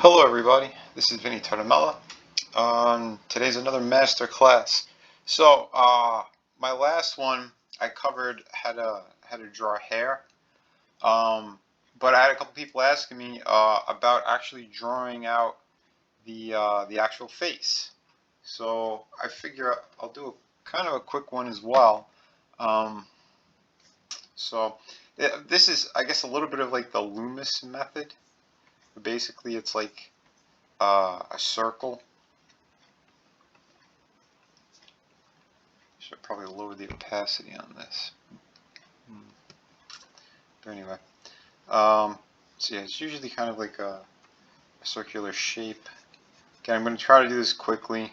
Hello everybody, this is Vinnieart. Today's another master class. So my last one I covered how to draw hair, but I had a couple people asking me about actually drawing out the actual face. So I figure I'll do kind of a quick one as well. Um, this is, I guess, a little bit of like the Loomis method. Basically, it's like a circle. Should probably lower the opacity on this. But anyway, so yeah, it's usually kind of like a circular shape. Again, I'm going to try to do this quickly.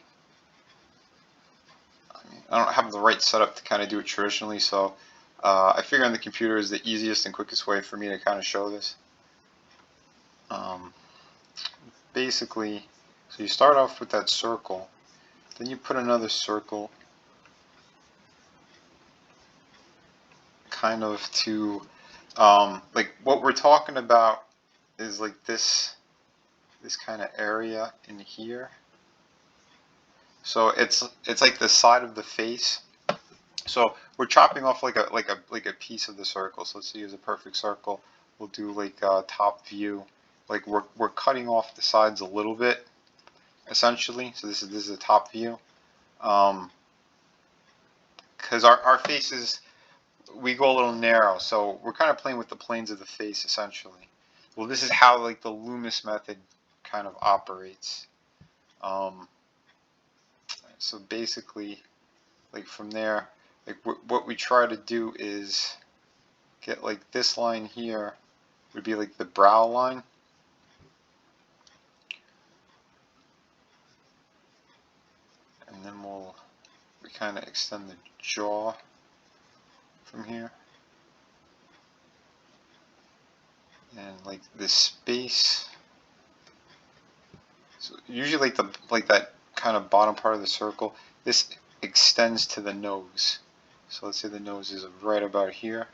I don't have the right setup to kind of do it traditionally, so I figure on the computer is the easiest and quickest way for me to kind of show this. Basically, so you start off with that circle, then you put another circle kind of to, like what we're talking about is like this kind of area in here. So it's like the side of the face. So we're chopping off like a piece of the circle. So let's use a perfect circle. We'll do like a top view. Like we're cutting off the sides a little bit, essentially. So this is a top view. Because our faces, we go a little narrow, so we're kind of playing with the planes of the face essentially. Well, this is how like the Loomis method kind of operates. So basically, like from there, like what we try to do is get like this line here would be like the brow line. And then we kind of extend the jaw from here. And like this space. So usually like that kind of bottom part of the circle, this extends to the nose. So let's say the nose is right about here.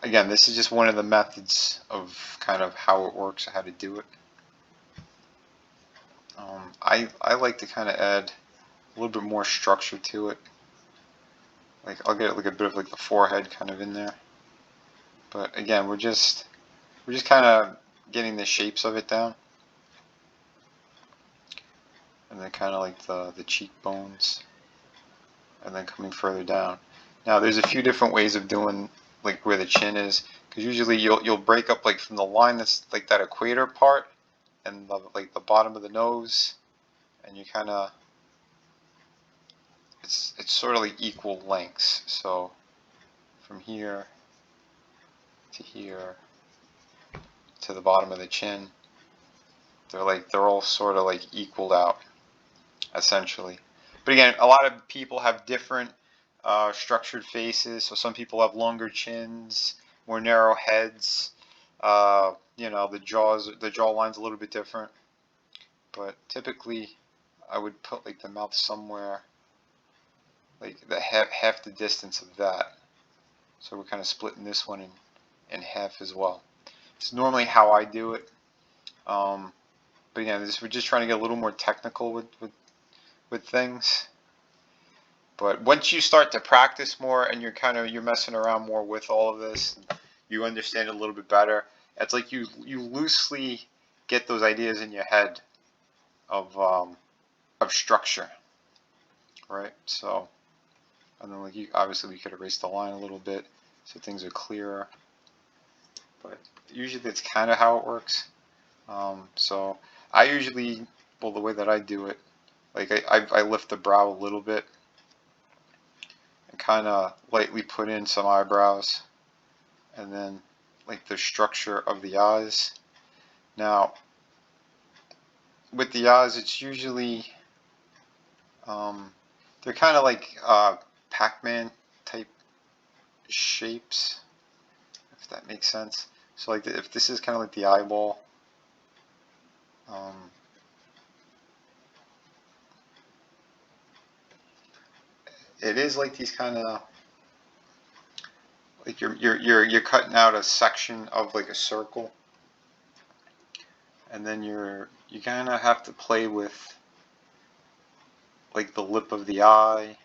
Again, this is just one of the methods of kind of how it works, how to do it. I like to kind of add a little bit more structure to it. Like I'll get like a bit of like the forehead kind of in there. But again, we're just kind of getting the shapes of it down. And then kind of like the cheekbones. And then coming further down. Now there's a few different ways of doing like where the chin is, because usually you'll break up like from the line that's like that equator part and like the bottom of the nose, and you kind of it's sort of like equal lengths. So from here to here to the bottom of the chin, they're all sort of like equaled out essentially. But again, a lot of people have different structured faces. So some people have longer chins, more narrow heads. You know, the jaw line's a little bit different. But typically, I would put like the mouth somewhere like the half the distance of that. So we're kind of splitting this one in half as well. It's normally how I do it. But again, we're just trying to get a little more technical with things. But once you start to practice more and you're messing around more with all of this, you understand it a little bit better. It's like you loosely get those ideas in your head of structure, right? So, and then like obviously we could erase the line a little bit so things are clearer. But usually that's kind of how it works. So I usually, well, the way that I do it, like I lift the brow a little bit and kind of lightly put in some eyebrows, and then like the structure of the eyes. Now, with the eyes, it's usually they're kind of like Pac-Man type shapes, if that makes sense. So like if this is kind of like the eyeball, it is like these kind of like you're cutting out a section of like a circle, and then you kind of have to play with like the lip of the eye,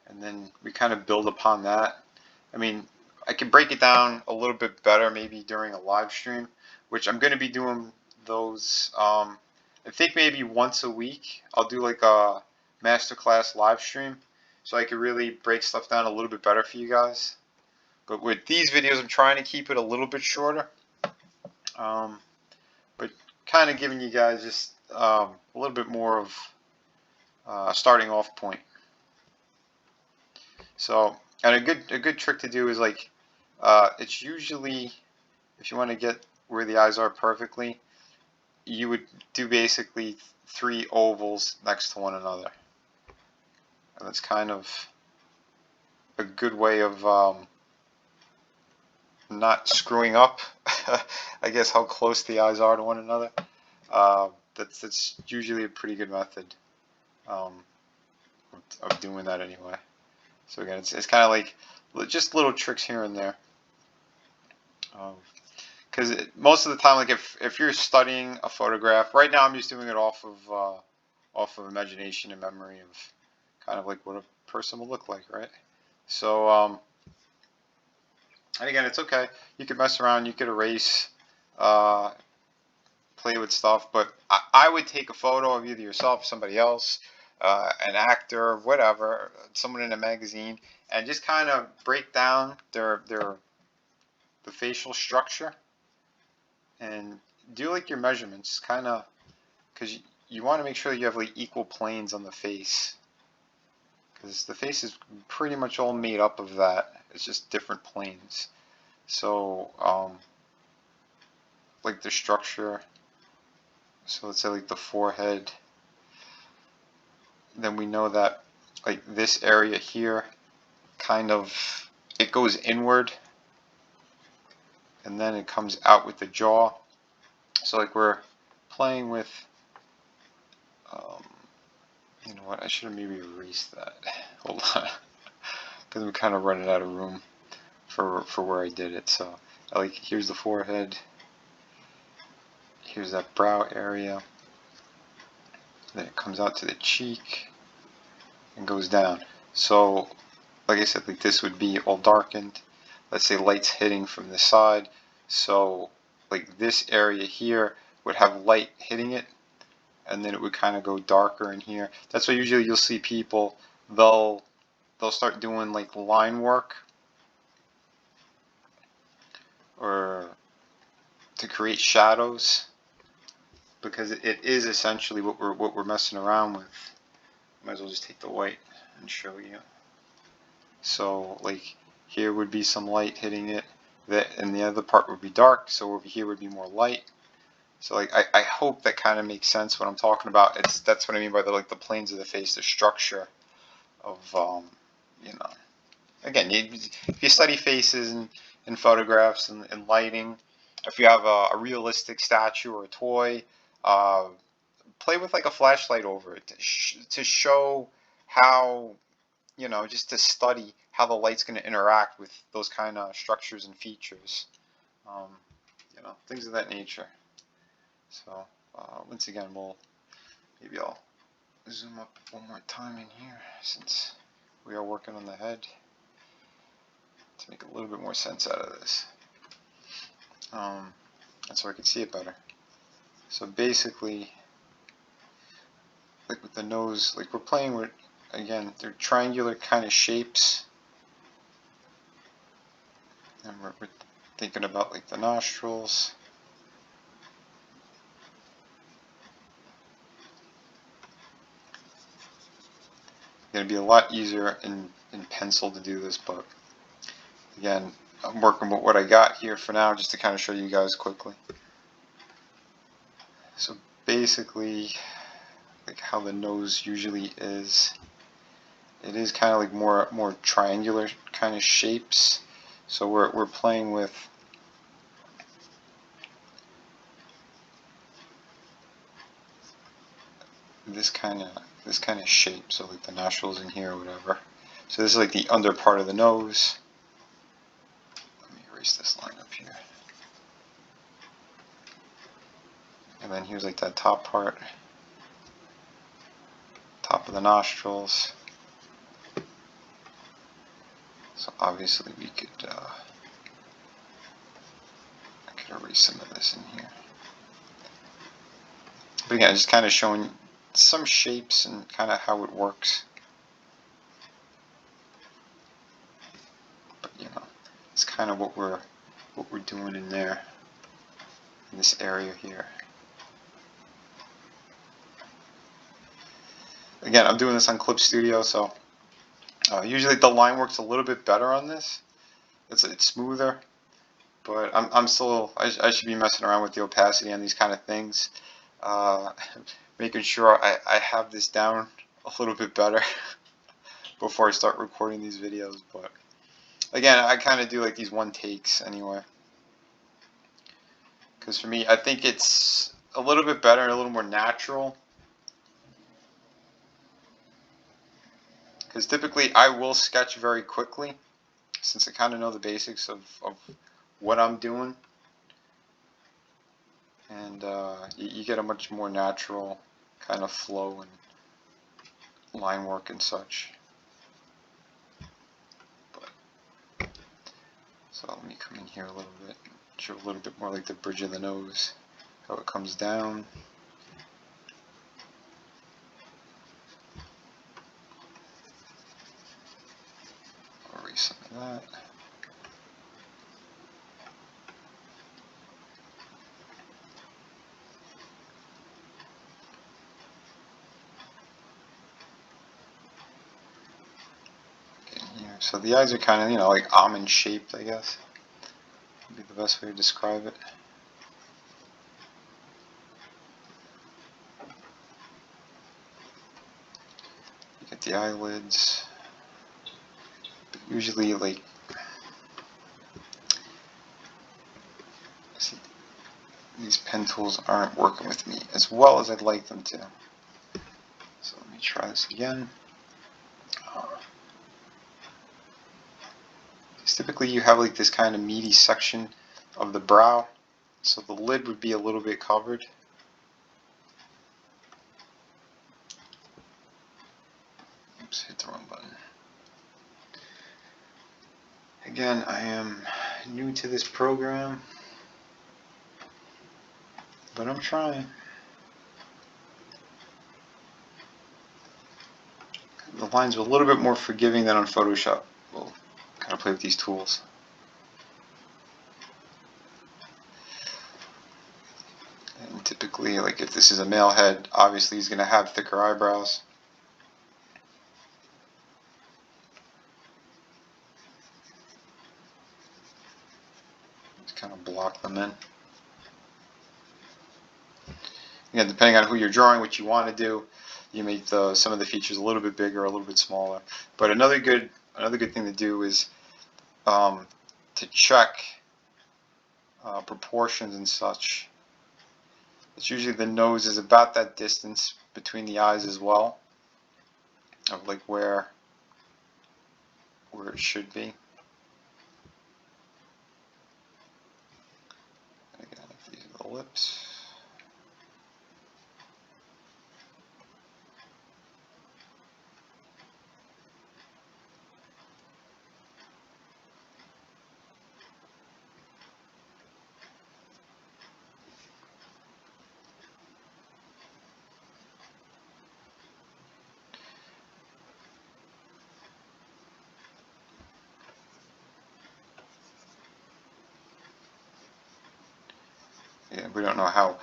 and then we kind of build upon that. I mean, I can break it down a little bit better maybe during a live stream, which I'm going to be doing those. I think maybe once a week I'll do like a masterclass live stream, so I can really break stuff down a little bit better for you guys. But with these videos, I'm trying to keep it a little bit shorter, but kind of giving you guys just a little bit more of a starting off point. So, and a good trick to do is like, it's usually, if you want to get where the eyes are perfectly, you would do basically 3 ovals next to one another. And that's kind of a good way of not screwing up, I guess, how close the eyes are to one another. That's usually a pretty good method of doing that anyway. So again, it's kind of like just little tricks here and there. Because most of the time, like if you're studying a photograph, right now I'm just doing it off of imagination and memory of kind of like what a person will look like, right? So and again, it's okay. You could mess around, you could erase, play with stuff, but I would take a photo of either yourself, somebody else, an actor, whatever, someone in a magazine, and just kind of break down the facial structure and do like your measurements, kind of, because you want to make sure you have like equal planes on the face, because the face is pretty much all made up of that. It's just different planes. So like the structure, so let's say like the forehead, then we know that like this area here kind of, it goes inward and then it comes out with the jaw. So like we're playing with, you know what, I should have maybe erased that. Hold on, because I'm kind of running out of room for where I did it. So like here's the forehead, here's that brow area, then it comes out to the cheek and goes down. So like I said, like this would be all darkened. Let's say light's hitting from the side, so like this area here would have light hitting it, and then it would kind of go darker in here. That's why usually you'll see people, they'll start doing like line work or to create shadows, because it is essentially what we're messing around with. Might as well just take the white and show you. So like here would be some light hitting it, and the other part would be dark, so over here would be more light. So like I hope that kind of makes sense what I'm talking about. That's what I mean by the planes of the face, the structure of you know. Again, if you study faces and photographs and lighting, if you have a realistic statue or a toy, play with like a flashlight over it to show how, you know, just to study how the light's going to interact with those kind of structures and features, you know, things of that nature. So once again, maybe I'll zoom up one more time in here, since we are working on the head, to make a little bit more sense out of this, and so I can see it better. So basically, like with the nose, like we're playing with, again, they're triangular kind of shapes, and we're thinking about like the nostrils. It's going to be a lot easier in pencil to do this, but again, I'm working with what I got here for now, just to kind of show you guys quickly. So basically, like how the nose usually is, it is kind of like more triangular kind of shapes. So we're playing with this kind of shape. So like the nostrils in here or whatever. So this is like the under part of the nose. Let me erase this line up here. And then here's like that top part, top of the nostrils. So obviously we could I could erase some of this in here. But again, just kind of showing some shapes and kind of how it works. But you know, it's kind of what we're doing in there, in this area here. Again, I'm doing this on Clip Studio, so usually the line works a little bit better on this. It's smoother, but I'm still, I should be messing around with the opacity on these kind of things, making sure I have this down a little bit better before I start recording these videos. But again, I kind of do like these one takes anyway, because for me, I think it's a little bit better and a little more natural. Because typically I will sketch very quickly, since I kind of know the basics of what I'm doing. And you get a much more natural kind of flow and line work and such. But, so let me come in here a little bit, show a little bit more like the bridge of the nose, how it comes down. I'll erase some of that. So the eyes are kind of, you know, like almond shaped, I guess, would be the best way to describe it. You get the eyelids, but usually like, see, these pen tools aren't working with me as well as I'd like them to. So let me try this again. Typically you have like this kind of meaty section of the brow, so the lid would be a little bit covered. Oops, hit the wrong button. Again, I am new to this program, but I'm trying. The lines are a little bit more forgiving than on Photoshop. We'll kind of play with these tools. And typically, like if this is a male head, obviously he's going to have thicker eyebrows. Just kind of block them in. Again, depending on who you're drawing, what you want to do, you make some of the features a little bit bigger, a little bit smaller. But another good thing to do is to check proportions and such. It's usually the nose is about that distance between the eyes as well, of like where it should be. Again, if these are the lips. Yeah, we don't know how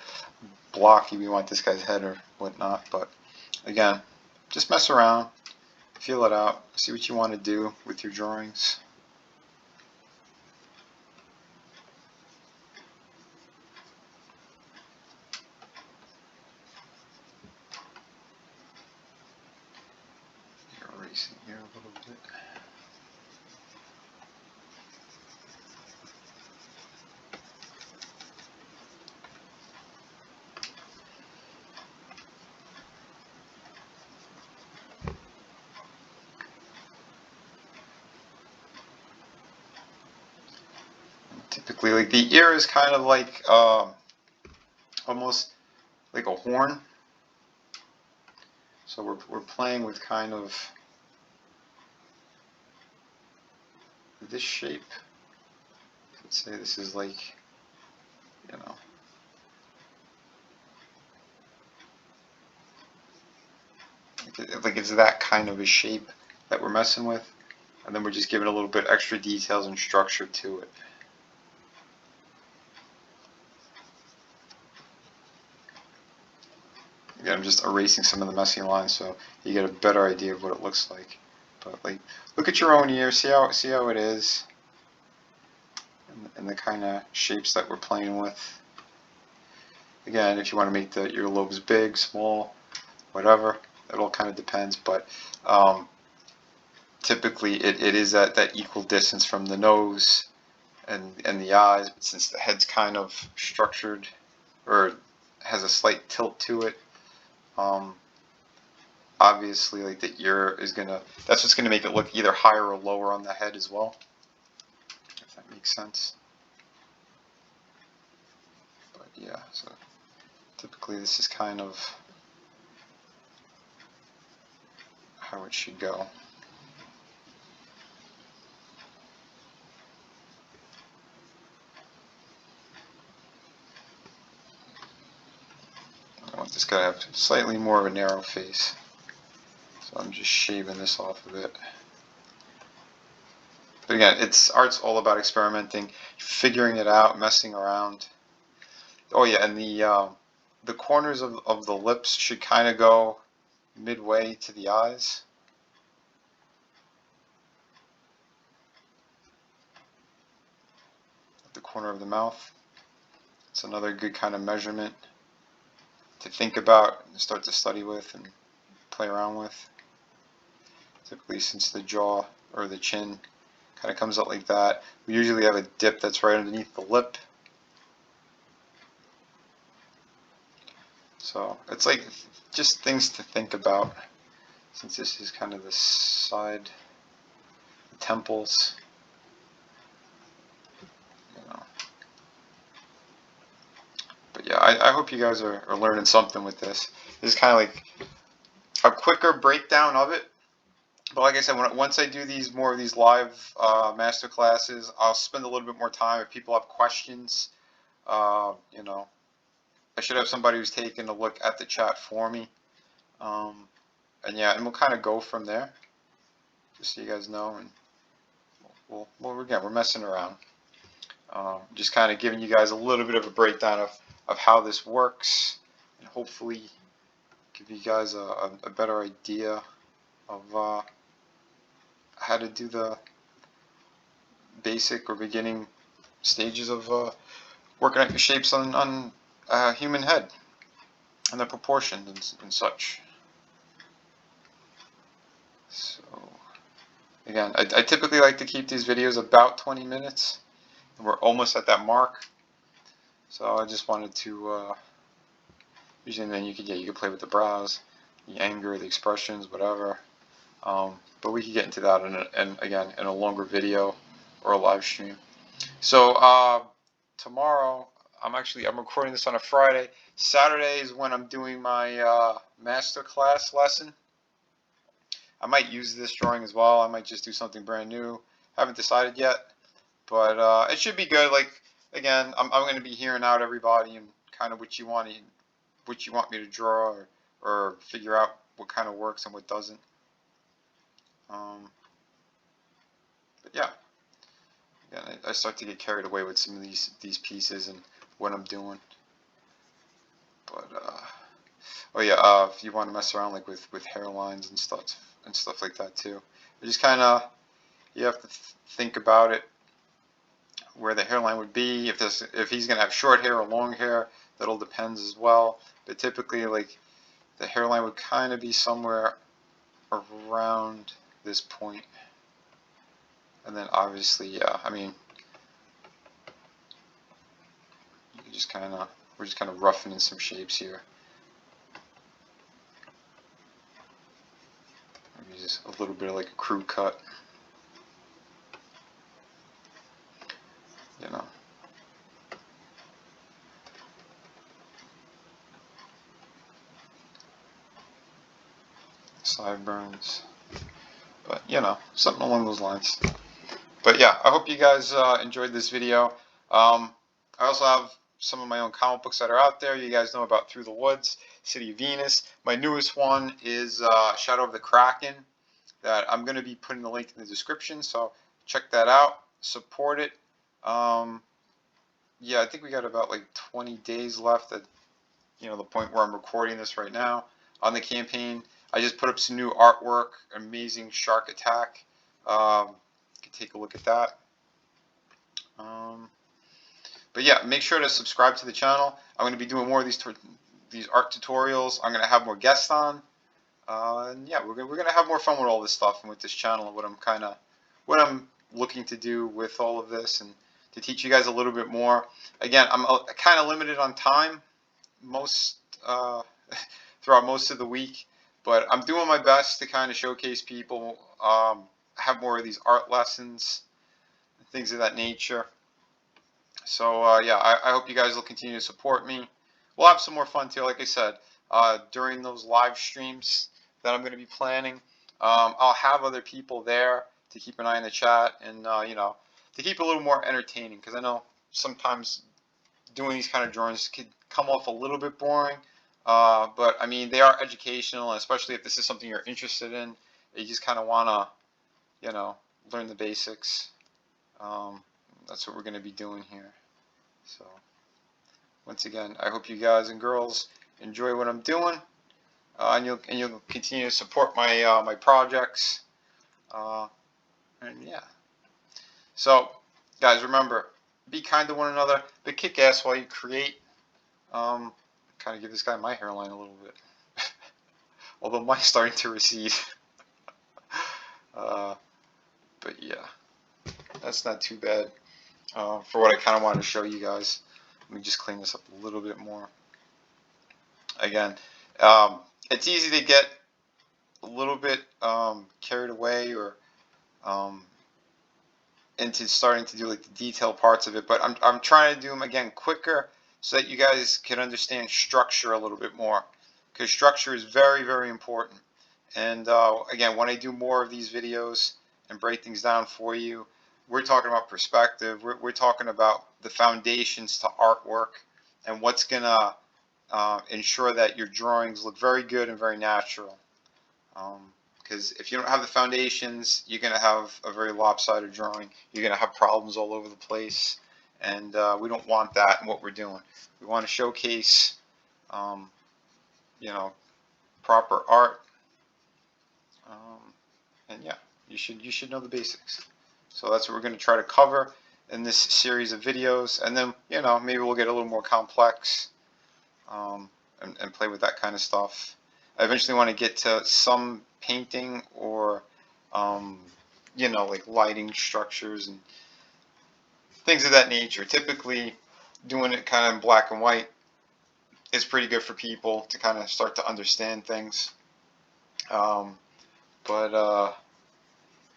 blocky we want this guy's head or whatnot, but again, just mess around, feel it out, see what you want to do with your drawings. Erasing here a little bit. Typically, like the ear is kind of like almost like a horn. So we're playing with kind of this shape. Let's say this is like, you know, like it's that kind of a shape that we're messing with, and then we're just giving a little bit extra details and structure to it. Again, I'm just erasing some of the messy lines so you get a better idea of what it looks like. But like, look at your own ear, see how it is, and the kind of shapes that we're playing with. Again, if you want to make the earlobes big, small, whatever, it all kind of depends. But typically, it is that equal distance from the nose and the eyes. But since the head's kind of structured or has a slight tilt to it, obviously, like the ear is that's what's gonna make it look either higher or lower on the head as well, if that makes sense. But yeah, so typically this is kind of how it should go. I want this guy to have slightly more of a narrow face, so I'm just shaving this off of it. But again, art's all about experimenting, figuring it out, messing around. Oh yeah, and the corners of the lips should kind of go midway to the eyes. The corner of the mouth. It's another good kind of measurement to think about and start to study with and play around with. Typically, since the jaw or the chin kind of comes out like that, we usually have a dip that's right underneath the lip. So it's like just things to think about, since this is kind of the side, the temples. But yeah, I hope you guys are learning something with this. This is kind of like a quicker breakdown of it. But like I said, once I do more of these live master classes, I'll spend a little bit more time. If people have questions, you know, I should have somebody who's taking a look at the chat for me. And yeah, and we'll kind of go from there, just so you guys know. And again, we're messing around. Just kind of giving you guys a little bit of a breakdown of how this works, and hopefully give you guys a better idea of how to do the basic or beginning stages of working out your shapes on a human head and the proportions and such. So again, I typically like to keep these videos about 20 minutes, and we're almost at that mark. So I just wanted to usually then you could play with the brows, the anger, the expressions, whatever. But we could get into that in a longer video or a live stream. So tomorrow, I'm recording this on a Friday. Saturday is when I'm doing my master class lesson. I might use this drawing as well. I might just do something brand new. Haven't decided yet, but it should be good. Like again, I'm going to be hearing out everybody and kind of what you want me to draw or figure out what kind of works and what doesn't. But yeah, again, I start to get carried away with some of these pieces and what I'm doing. But oh yeah, if you want to mess around like with hairlines and stuff like that too, you just kind of you have to think about it, where the hairline would be, if he's gonna have short hair or long hair. That all depends as well. But typically, like the hairline would kind of be somewhere around this point. And then obviously, yeah, I mean, we're just kind of roughing in some shapes here. Maybe just a little bit of like a crew cut, you know. sideburns. But, you know, something along those lines. But yeah, I hope you guys enjoyed this video. I also have some of my own comic books that are out there. You guys know about Through the Woods, City of Venus. My newest one is Shadow of the Kraken, that I'm going to be putting the link in the description, so check that out. Support it. Yeah, I think we got about like 20 days left at, you know, the point where I'm recording this right now on the campaign. I just put up some new artwork, amazing shark attack. You can take a look at that. But yeah, make sure to subscribe to the channel. I'm going to be doing more of these art tutorials. I'm going to have more guests on. And yeah, we're gonna have more fun with all this stuff and with this channel and what I'm looking to do with all of this, and to teach you guys a little bit more. Again, I'm kind of limited on time throughout most of the week, but I'm doing my best to kind of showcase people, have more of these art lessons, things of that nature. So yeah, I hope you guys will continue to support me. We'll have some more fun too, like I said, during those live streams that I'm going to be planning. I'll have other people there to keep an eye on the chat, and you know, to keep it a little more entertaining, because I know sometimes doing these kind of drawings could come off a little bit boring, but I mean, they are educational, and especially if this is something you're interested in, you just kind of want to, you know, learn the basics. That's what we're going to be doing here. So once again, I hope you guys and girls enjoy what I'm doing, and you'll continue to support my my projects, and yeah. So guys, remember, be kind to one another, but kick ass while you create. Kind of give this guy my hairline a little bit, although mine's starting to recede. But yeah, that's not too bad for what I kind of wanted to show you guys. Let me just clean this up a little bit more. Again, it's easy to get a little bit carried away, or into starting to do like the detail parts of it, but I'm trying to do them again quicker, so that you guys can understand structure a little bit more, because structure is very, very important. And again, when I do more of these videos and break things down for you, we're talking about perspective. We're talking about the foundations to artwork, and what's gonna ensure that your drawings look very good and very natural. Because if you don't have the foundations, you're going to have a very lopsided drawing. You're going to have problems all over the place, and we don't want that in what we're doing. We want to showcase, you know, proper art, and yeah, you should know the basics. So that's what we're going to try to cover in this series of videos, and then, you know, maybe we'll get a little more complex, and play with that kind of stuff. I eventually want to get to some painting, or you know, like lighting structures and things of that nature. Typically doing it kind of in black and white is pretty good for people to kind of start to understand things.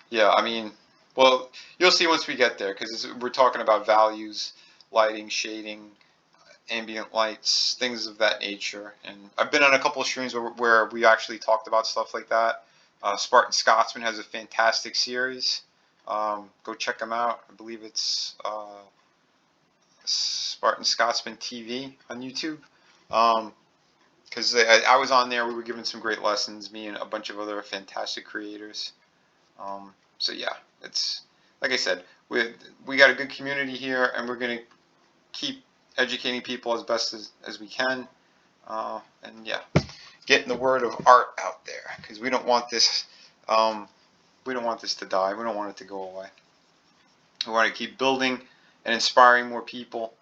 Yeah, I mean, well, you'll see once we get there, because we're talking about values, lighting, shading, ambient lights, things of that nature. And I've been on a couple of streams where we actually talked about stuff like that. Spartan Scotsman has a fantastic series. Go check them out. I believe it's Spartan Scotsman TV on YouTube. Because I was on there, we were given some great lessons, me and a bunch of other fantastic creators. So yeah, it's like I said, we got a good community here, and we're going to keep educating people as best as we can, and yeah, getting the word of art out there, because we don't want this to die. We don't want it to go away. We want to keep building and inspiring more people.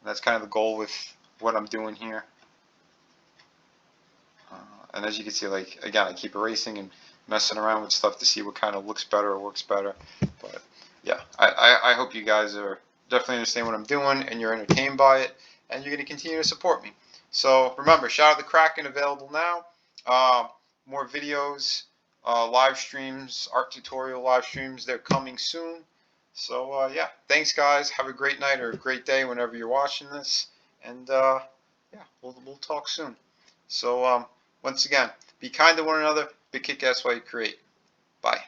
That's kind of the goal with what I'm doing here. And as you can see, like, again, I keep erasing and messing around with stuff to see what kind of looks better or works better. But yeah, I hope you guys are definitely understand what I'm doing, and you're entertained by it, and you're going to continue to support me. So remember, Shadow of the Kraken available now. More videos, live streams, art tutorial live streams, they're coming soon. So yeah, thanks guys. Have a great night or a great day whenever you're watching this, and yeah, we'll talk soon. So once again, Be kind to one another. Be kick ass while you create. Bye.